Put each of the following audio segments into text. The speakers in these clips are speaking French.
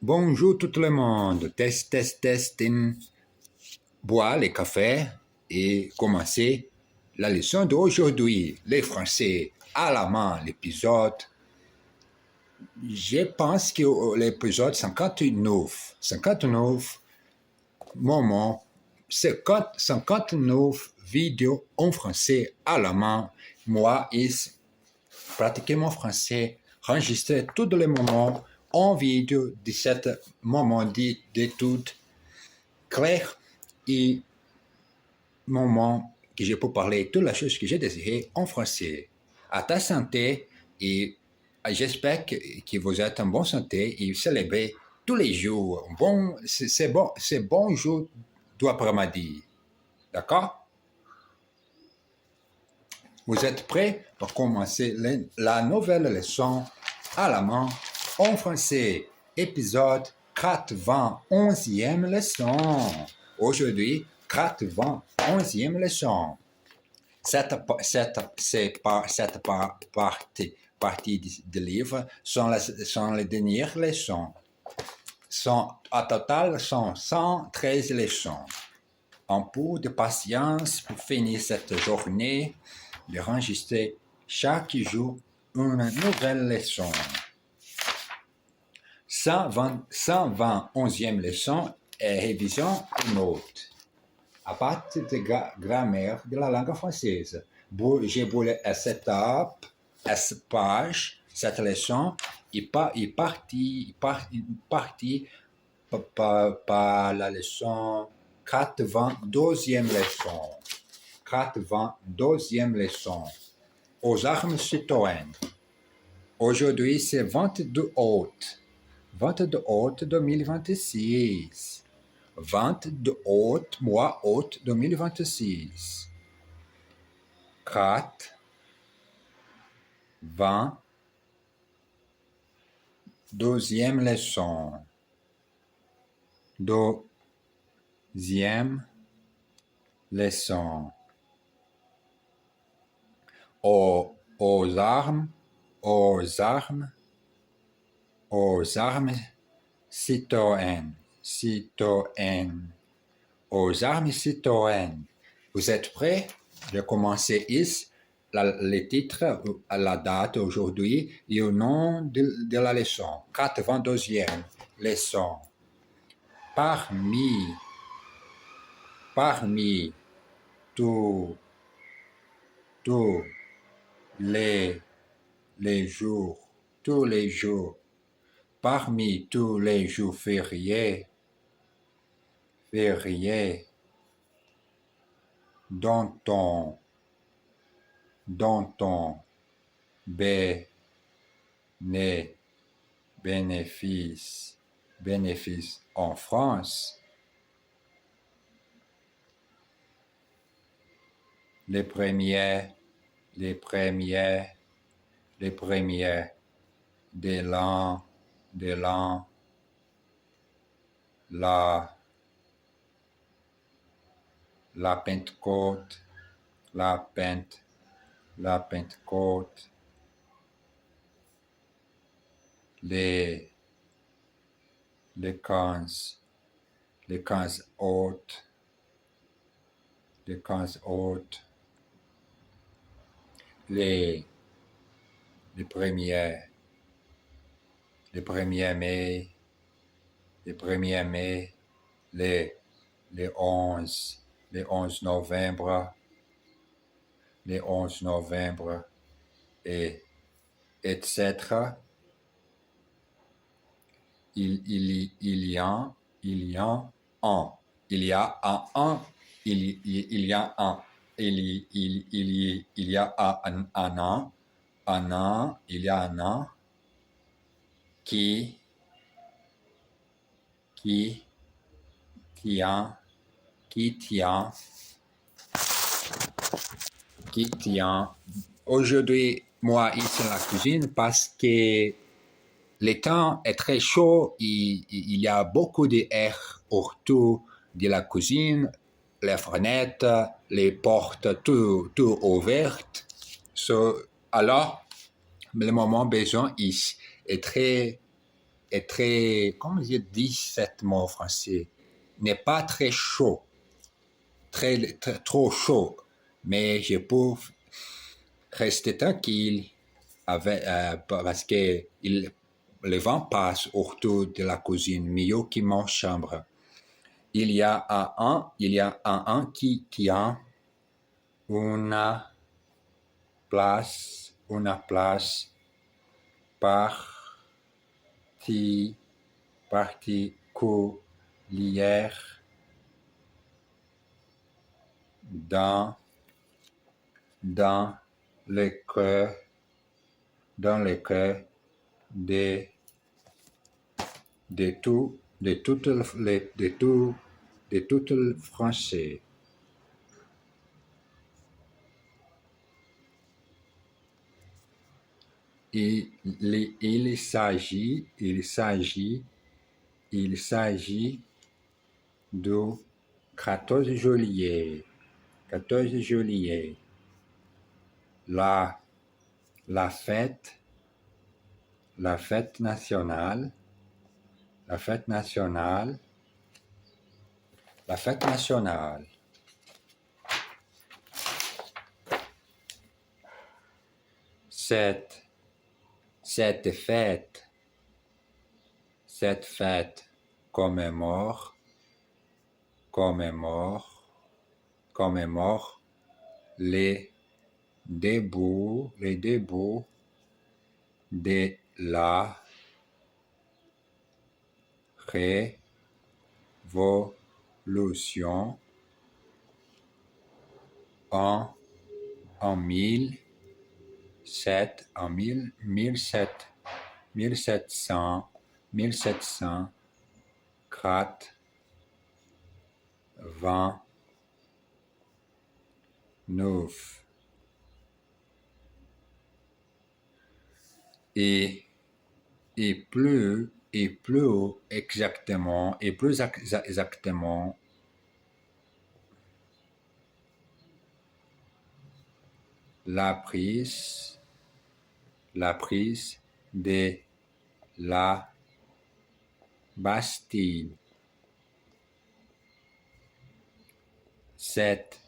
Bonjour tout le monde. Test, test, testing. Boire les cafés et commencer la leçon d'aujourd'hui. Les Français à la main, l'épisode. Je pense que l'épisode 59 moments, 59 vidéos en français à la main. Moi, is pratiquement français, enregistrer tous les moments en vidéo de ce moment d'étude clair et moment que je peux parler toutes les choses que j'ai désirées en français. À ta santé et j'espère que vous êtes en bonne santé et célébrez tous les jours. C'est bon jour d'après-midi. D'accord? Vous êtes prêts pour commencer la nouvelle leçon à la main en français, épisode 91e leçon. Aujourd'hui, 91e leçon. Cette partie du livre sont les dernières leçons. À total, sont 113 leçons. Un peu de patience pour finir cette journée d'enregistrer chaque jour une nouvelle leçon. 121e leçon est révision et notes. À partir de grammaire de la langue française, j'ai voulu cette page, cette leçon, est partie par la leçon 82e leçon. 82e leçon. Aux armes citoyennes. Aujourd'hui, c'est 22 août. 22 août 2026. 22 août, mois août 2026. 4, 20, deuxième leçon. Deuxième leçon. Aux armes citoyennes. Aux armes citoyennes. Vous êtes prêts? Je commence ici le titre, la date aujourd'hui et le nom de la leçon. 82e leçon. Parmi tous les jours, parmi tous les jours fériés, dont on bénéfice en France, les premiers de l'an, la Pentecôte, les 15 août, les 1er mai, les 11 novembre, et etc. Il y a un an qui tient aujourd'hui, moi, ici dans la cuisine, parce que le temps est très chaud, il y a beaucoup d'air autour de la cuisine, les fenêtres, les portes, tout ouvertes. Alors, le moment besoin est très est très, comment je dis cet mot en français, n'est pas très chaud, trop chaud, mais je peux rester tranquille parce que le vent passe autour de la cuisine, mieux que mon chambre. Il y a un qui tient una place particulière dans le cœur de tout le français. Il s'agit du 14 juillet. 14 juillet. La fête nationale. La fête nationale. Cette fête commémore les débuts de la révolution en 1789. Et plus exactement, la prise de la Bastille. Cette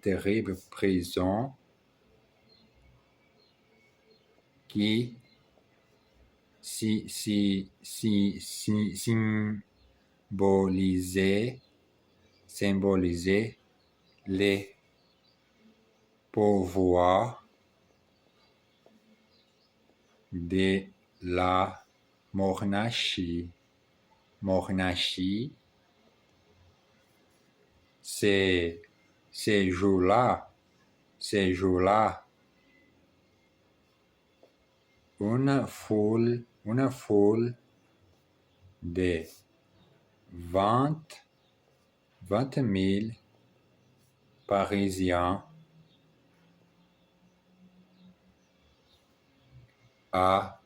terrible prison qui symbolisait les pouvoirs de la monarchie. Ces jours-là, une foule de 20 000 Parisiens à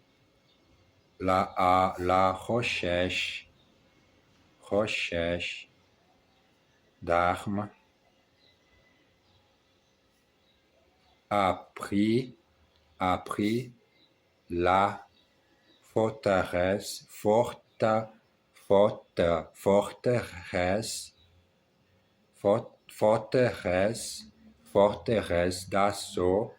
la recherche d'armes a pris la forteresse d'assaut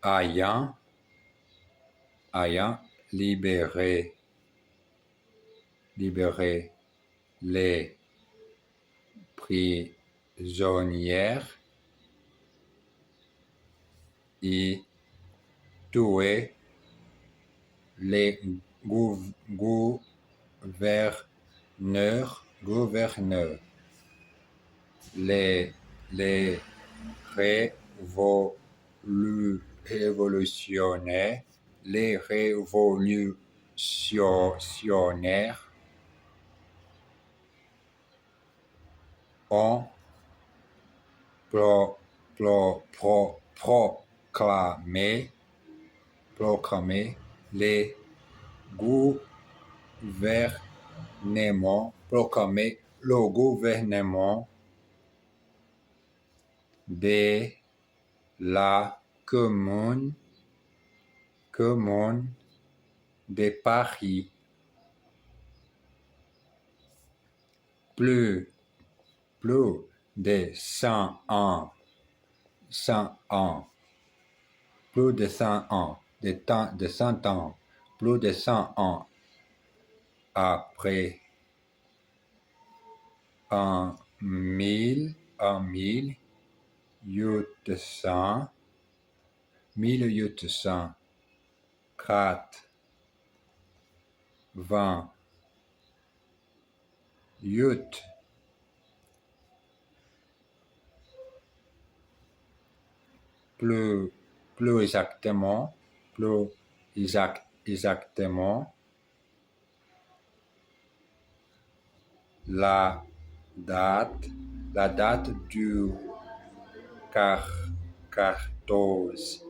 ayant libéré les prisonnières et tué les gouverneurs. Les révolutionnaires ont proclamé le gouvernement de la commune de Paris. Plus de 100 ans, plus de 100 ans, de 100 ans, plus de 100 ans après, en 1888, plus exactement, la date du 14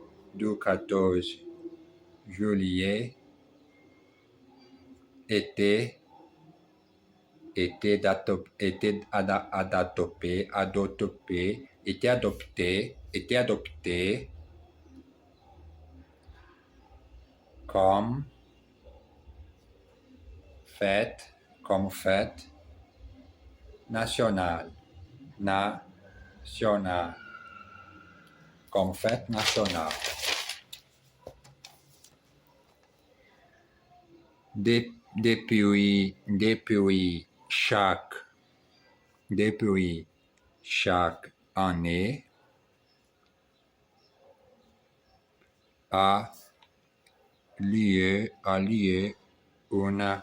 juillet était adopté comme fête nationale, comme fête nationale. Depuis chaque année a lieu une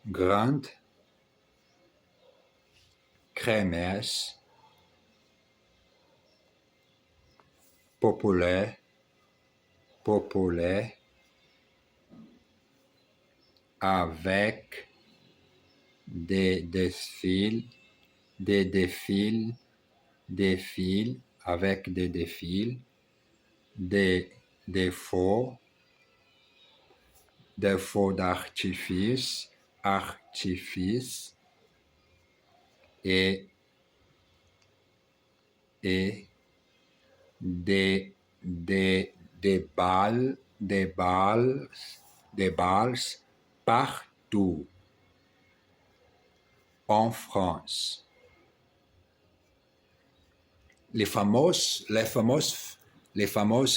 grande kermesse populaire avec des défilés, des feux d'artifice et des balles partout en France. Les fameuses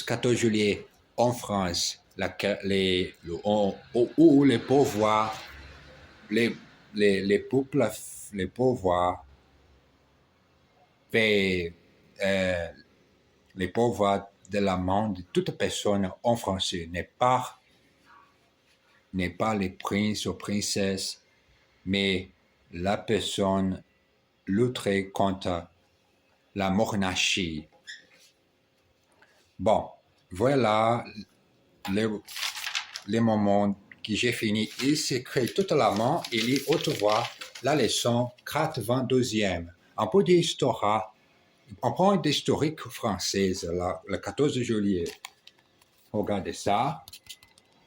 14 juillet en France, où les pauvres, les pauvres paient, les pauvres de la main de toute personne en français, n'est pas les princes ou princesses, mais la personne luttée contre la monarchie. Bon, voilà les moments que j'ai fini. Il s'écrit toute la main, il lit autrefois la leçon 92e. Un peu d'histoire, on prend d'historique française, le 14 juillet. Regardez ça,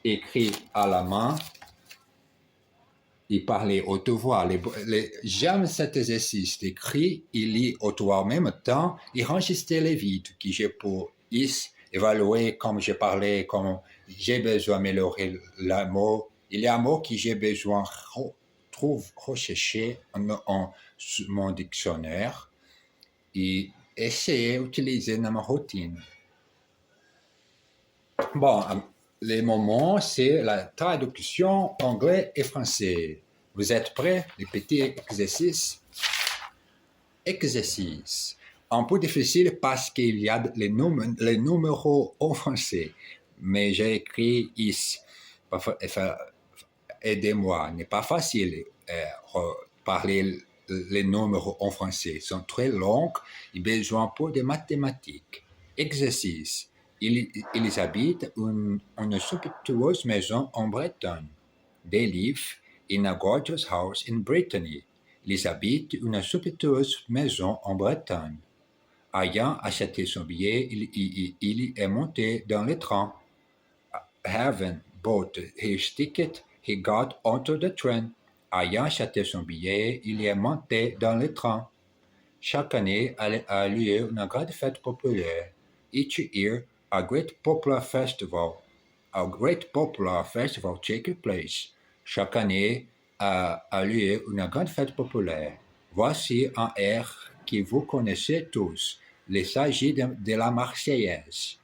écrit à la main. Il parlait haute voix. J'aime cet exercice d'écrit. Il lit haute voix en même temps. Il enregistrait les vides que j'ai pour évaluer comme j'ai parlé, comme j'ai besoin d'améliorer le mot. Il y a un mot que j'ai besoin rechercher en mon dictionnaire et essayer d'utiliser dans ma routine. Bon, les moments, c'est la traduction anglais et français. Vous êtes prêts? Les petits exercices. Un peu difficile parce qu'il y a les numéros en français. Mais j'ai écrit ici. Aidez-moi. N'est pas facile parler les numéros en français. Ils sont très longs. Ils ont besoin peu de mathématiques. Exercice. Ils habitent une somptueuse maison en Bretagne. They live in a gorgeous house in Brittany. Ils habitent une somptueuse maison en Bretagne. Ayant acheté son billet, il est monté dans le train. Having bought his ticket, he got onto the train. Ayant acheté son billet, il est monté dans le train. Chaque année a lieu une grande fête populaire. Each year, a great popular festival takes place. Chaque année a lieu une grande fête populaire. Voici un air que vous connaissez tous. Il s'agit de la Marseillaise.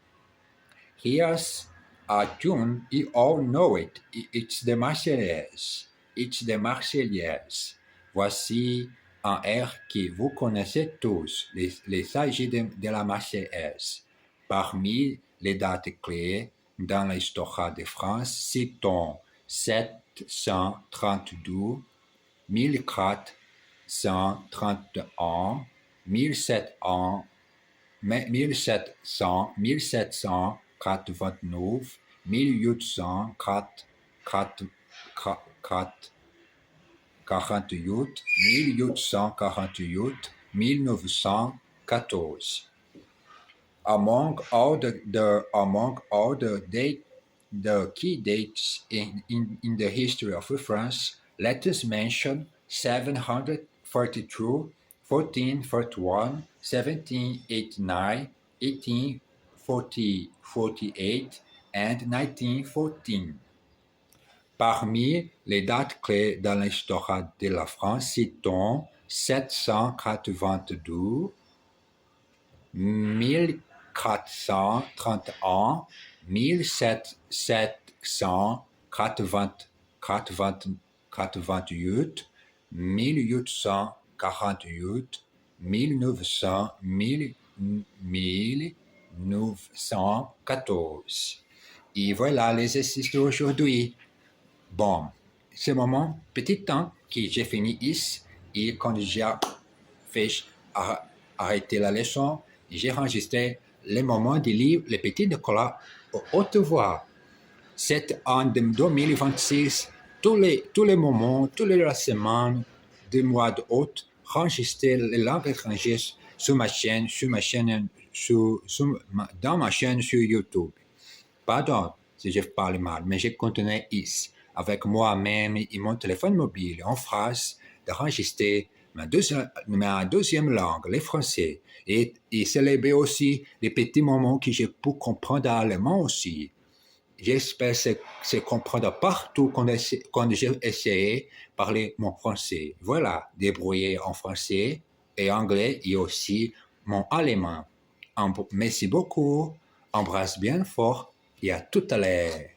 Here's a tune, you all know it. It's the Marseillaise. It's the Marseillaise. Voici un air que vous connaissez tous. Il s'agit de la Marseillaise. Parmi les dates clés dans l'histoire de France, citons 732, 1431, 1700, 1700, 1789, 1848, 1848, 1914. Among all the key dates in the history of France, let us mention 742, 1441, 1789, 1848 and 1914. Parmi les dates clés dans l'histoire de la France, citons 782, 1431, 1788, 1848, 1914. Et voilà les exercices d'aujourd'hui. Bon, ce moment, petit temps que j'ai fini ici, et quand j'ai arrêté la leçon, j'ai enregistré les moments du livre Le Petit Nicolas à haute voix. C'est en 2026, tous les moments, toutes les semaines du mois d'août, enregistrer les langues étrangères sur ma chaîne, dans ma chaîne sur YouTube. Pardon si je parle mal, mais je continue ici, avec moi-même et mon téléphone mobile en France, d'enregistrer ma deuxième langue, le français, et célébrer aussi les petits moments que je peux comprendre allemand aussi. J'espère se comprendre partout quand j'ai essayé de parler mon français. Voilà, débrouiller en français et anglais et aussi mon allemand. Merci beaucoup, embrasse bien fort et à tout à l'heure.